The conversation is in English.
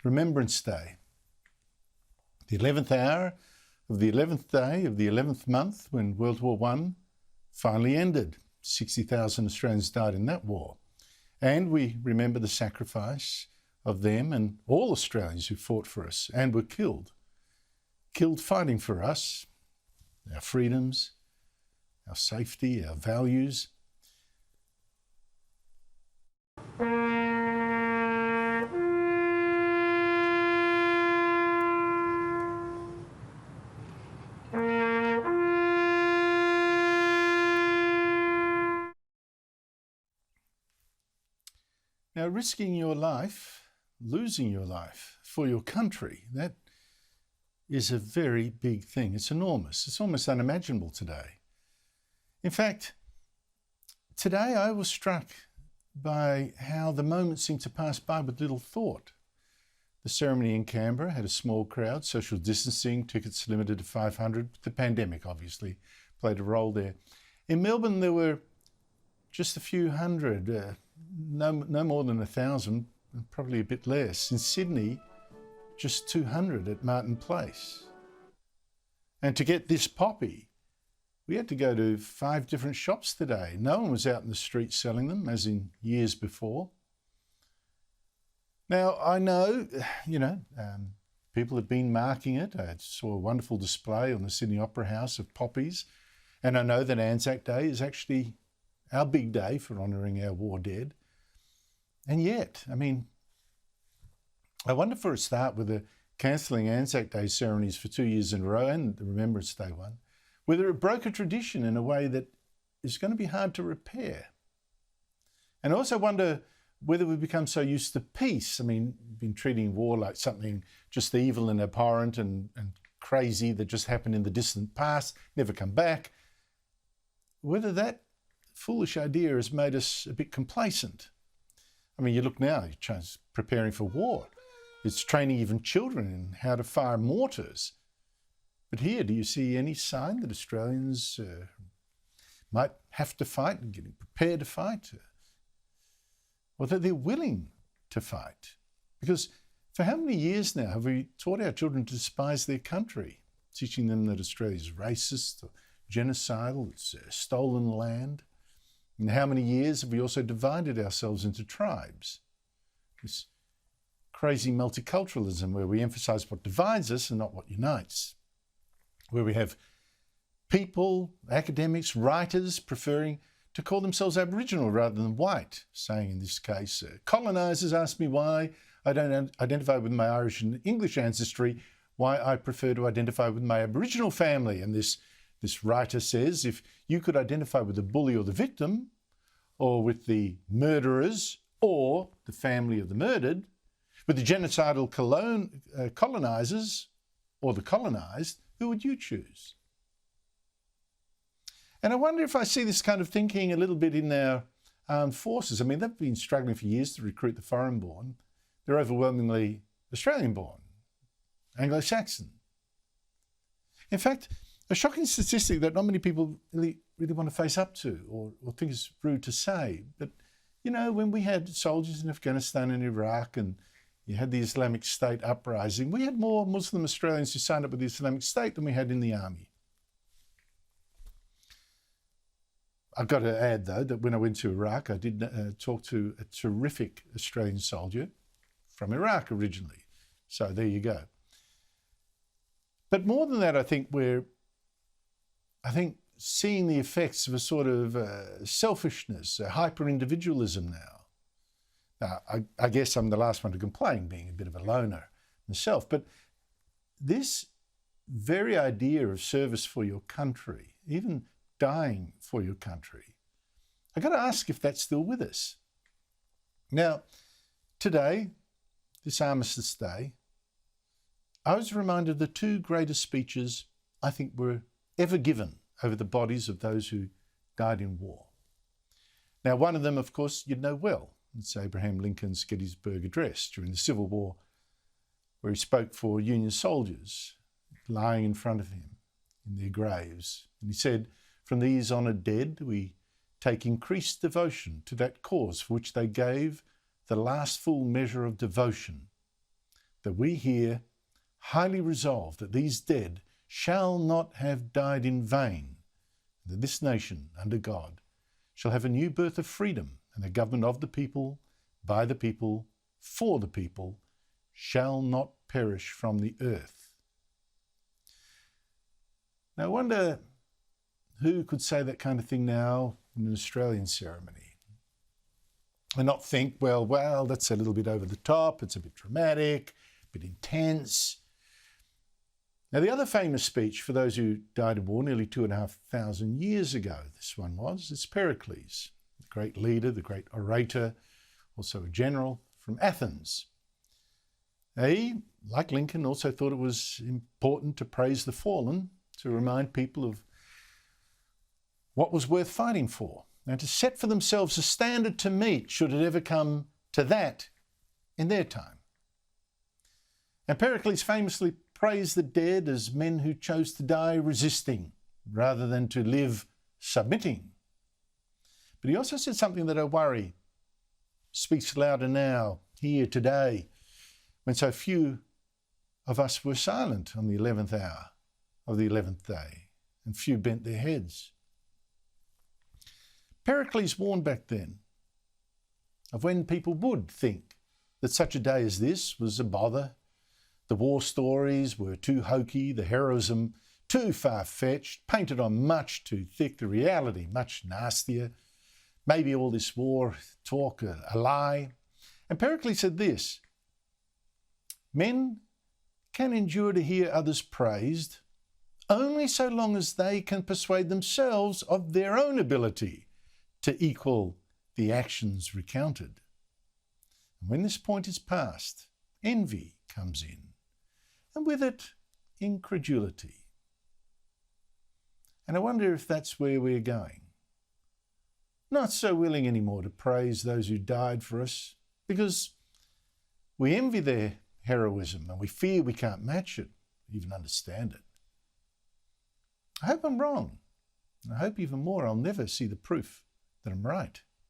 Remembrance Day, the 11th hour of the 11th day of the 11th month when World War I finally ended. 60,000 Australians died in that war. And we remember the sacrifice of them and all Australians who fought for us and were killed fighting for us, our freedoms, our safety, our values. Now, risking your life, losing your life for your country, that is a very big thing. It's enormous. It's almost unimaginable today. In fact, today I was struck by how the moment seemed to pass by with little thought. The ceremony in Canberra had a small crowd, social distancing, tickets limited to 500. The pandemic obviously played a role there. In Melbourne, there were just a few hundred, no more than 1,000, probably a bit less. In Sydney, just 200 at Martin Place. And to get this poppy, we had to go to 5 different shops today. No one was out in the street selling them, as in years before. Now, I know, people have been marking it. I saw a wonderful display on the Sydney Opera House of poppies. And I know that Anzac Day is actually our big day for honouring our war dead. And yet, I wonder for a start, with the cancelling Anzac Day ceremonies for 2 years in a row and the Remembrance Day one, whether it broke a tradition in a way that is going to be hard to repair. And I also wonder whether we've become so used to peace. We've been treating war like something just evil and abhorrent and crazy that just happened in the distant past, never come back. Whether that foolish idea has made us a bit complacent. You look now, China's preparing for war. It's training even children in how to fire mortars. But here, do you see any sign that Australians might have to fight and getting prepared to fight? Or that they're willing to fight? Because for how many years now have we taught our children to despise their country, teaching them that Australia is racist, or genocidal, it's stolen land? And how many years have we also divided ourselves into tribes? This crazy multiculturalism where we emphasise what divides us and not what unites. Where we have people, academics, writers preferring to call themselves Aboriginal rather than white, saying in this case, colonisers ask me why I don't identify with my Irish and English ancestry, why I prefer to identify with my Aboriginal family. And this writer says, if you could identify with the bully or the victim, or with the murderers or the family of the murdered, with the genocidal colonisers or the colonised, who would you choose? And I wonder if I see this kind of thinking a little bit in our armed forces. They've been struggling for years to recruit the foreign-born. They're overwhelmingly Australian-born, Anglo-Saxon. In fact, a shocking statistic that not many people really want to face up to or think is rude to say. But, when we had soldiers in Afghanistan and Iraq and you had the Islamic State uprising, we had more Muslim Australians who signed up with the Islamic State than we had in the army. I've got to add, though, that when I went to Iraq, I did talk to a terrific Australian soldier from Iraq originally. So there you go. But more than that, I think seeing the effects of a sort of selfishness, a hyper-individualism now. Now, I guess I'm the last one to complain, being a bit of a loner myself, but this very idea of service for your country, even dying for your country, I've got to ask if that's still with us. Now, today, this Armistice Day, I was reminded of the 2 greatest speeches I think were ever given over the bodies of those who died in war. Now, one of them, of course, you'd know well. It's Abraham Lincoln's Gettysburg Address during the Civil War, where he spoke for Union soldiers lying in front of him in their graves. And he said, "From these honoured dead, we take increased devotion to that cause for which they gave the last full measure of devotion, that we here highly resolve that these dead shall not have died in vain, and that this nation, under God, shall have a new birth of freedom, and the government of the people, by the people, for the people, shall not perish from the earth. Now, I wonder who could say that kind of thing now in an Australian ceremony and not think, well, that's a little bit over the top, it's a bit dramatic, a bit intense. Now, the other famous speech for those who died in war nearly 2,500 years ago, this one was, it's Pericles, the great leader, the great orator, also a general from Athens. He, like Lincoln, also thought it was important to praise the fallen, to remind people of what was worth fighting for, and to set for themselves a standard to meet should it ever come to that in their time. And Pericles famously praised the dead as men who chose to die resisting rather than to live submitting. But he also said something that I worry speaks louder now, here today, when so few of us were silent on the 11th hour of the 11th day, and few bent their heads. Pericles warned back then of when people would think that such a day as this was a bother. The war stories were too hokey, the heroism too far-fetched, painted on much too thick, the reality much nastier. Maybe all this war talk a lie. And Pericles said this: men can endure to hear others praised only so long as they can persuade themselves of their own ability to equal the actions recounted. And when this point is passed, envy comes in, and with it, incredulity. And I wonder if that's where we're going. Not so willing anymore to praise those who died for us, because we envy their heroism and we fear we can't match it, even understand it. I hope I'm wrong. And I hope even more I'll never see the proof that I'm right.